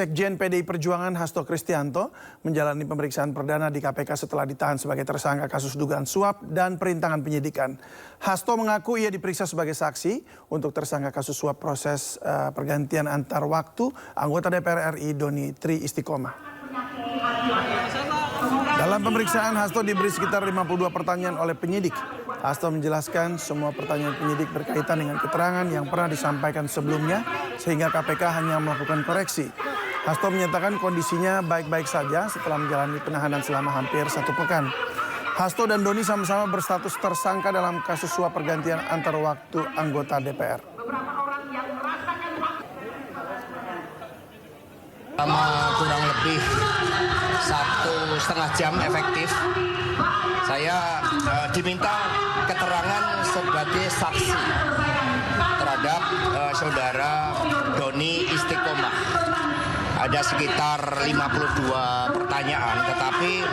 Sekjen PDI Perjuangan Hasto Kristianto menjalani pemeriksaan perdana di KPK setelah ditahan sebagai tersangka kasus dugaan suap dan perintangan penyidikan. Hasto mengaku ia diperiksa sebagai saksi untuk tersangka kasus suap proses pergantian antar waktu anggota DPR RI Doni Tri Istiqomah. Dalam pemeriksaan, Hasto diberi sekitar 52 pertanyaan oleh penyidik. Hasto menjelaskan semua pertanyaan penyidik berkaitan dengan keterangan yang pernah disampaikan sebelumnya sehingga KPK hanya melakukan koreksi. Hasto menyatakan kondisinya baik-baik saja setelah menjalani penahanan selama hampir 1 pekan. Hasto dan Doni sama-sama berstatus tersangka dalam kasus suap pergantian antar waktu anggota DPR. Selama kurang lebih 1,5 jam efektif, saya diminta keterangan sebagai saksi terhadap saudara Doni Istiqomah. Ada sekitar 52 pertanyaan, tetapi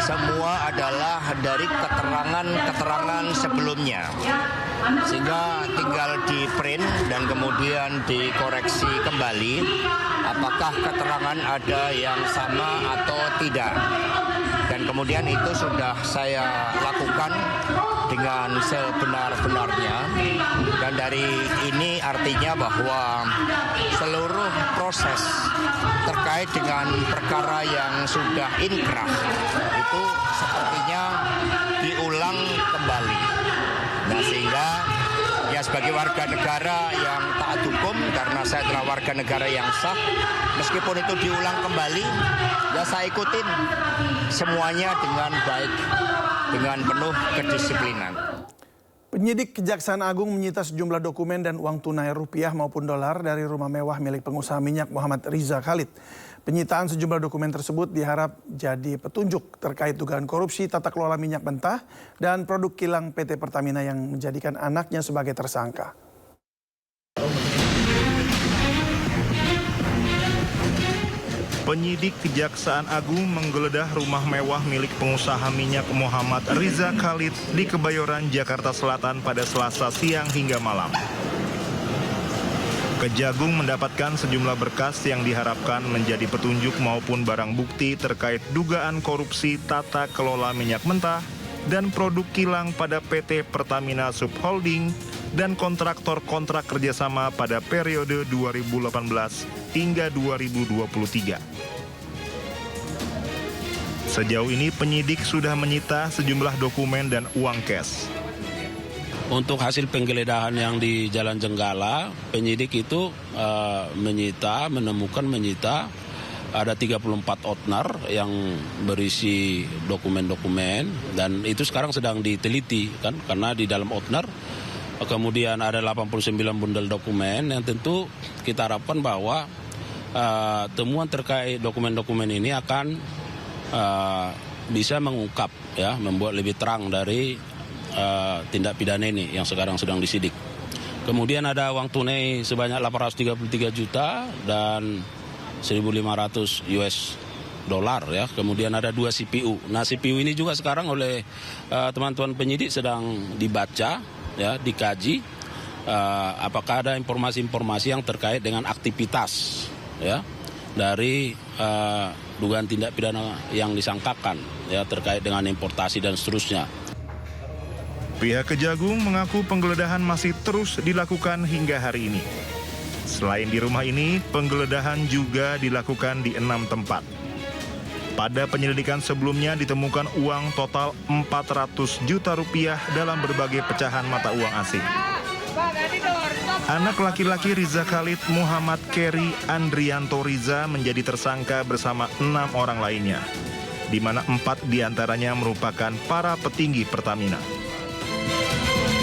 semua adalah dari keterangan-keterangan sebelumnya. Sehingga tinggal di print dan kemudian dikoreksi kembali apakah keterangan ada yang sama atau tidak. Dan kemudian itu sudah saya lakukan dengan sebenar-benarnya. Dan dari ini artinya bahwa seluruh proses terkait dengan perkara yang sudah inkrah itu sepertinya diulang kembali. Nah, sehingga ya sebagai warga negara yang taat hukum, karena saya adalah warga negara yang sah, meskipun itu diulang kembali, ya saya ikutin semuanya dengan baik, dengan penuh kedisiplinan. Penyidik Kejaksaan Agung menyita sejumlah dokumen dan uang tunai rupiah maupun dolar dari rumah mewah milik pengusaha minyak Muhammad Riza Khalid. Penyitaan sejumlah dokumen tersebut diharap jadi petunjuk terkait dugaan korupsi tata kelola minyak mentah dan produk kilang PT Pertamina yang menjadikan anaknya sebagai tersangka. Penyidik Kejaksaan Agung menggeledah rumah mewah milik pengusaha minyak Muhammad Riza Khalid di Kebayoran, Jakarta Selatan pada Selasa siang hingga malam. Kejagung mendapatkan sejumlah berkas yang diharapkan menjadi petunjuk maupun barang bukti terkait dugaan korupsi tata kelola minyak mentah dan produk kilang pada PT Pertamina Subholding dan kontraktor-kontrak kerjasama pada periode 2018 hingga 2023. Sejauh ini penyidik sudah menyita sejumlah dokumen dan uang cash. Untuk hasil penggeledahan yang di Jalan Jenggala, penyidik itu menyita ada 34 outner yang berisi dokumen-dokumen, dan itu sekarang sedang diteliti kan, karena di dalam outner kemudian ada 89 bundel dokumen yang tentu kita harapkan bahwa temuan terkait dokumen-dokumen ini akan bisa mengungkap, ya, membuat lebih terang dari tindak pidana ini yang sekarang sedang disidik. Kemudian ada uang tunai sebanyak 833 juta dan 1.500 US dolar, ya. Kemudian ada 2 CPU. Nah, CPU ini juga sekarang oleh teman-teman penyidik sedang dibaca, ya, dikaji apakah ada informasi-informasi yang terkait dengan aktivitas, ya, dari dugaan tindak pidana yang disangkakan, ya, terkait dengan importasi dan seterusnya. Pihak Kejagung mengaku penggeledahan masih terus dilakukan hingga hari ini. Selain di rumah ini, penggeledahan juga dilakukan di 6 tempat. Pada penyelidikan sebelumnya ditemukan uang total 400 juta rupiah dalam berbagai pecahan mata uang asing. Anak laki-laki Riza Khalid, Muhammad Keri Andrianto Riza, menjadi tersangka bersama 6 orang lainnya, di mana 4 diantaranya merupakan para petinggi Pertamina.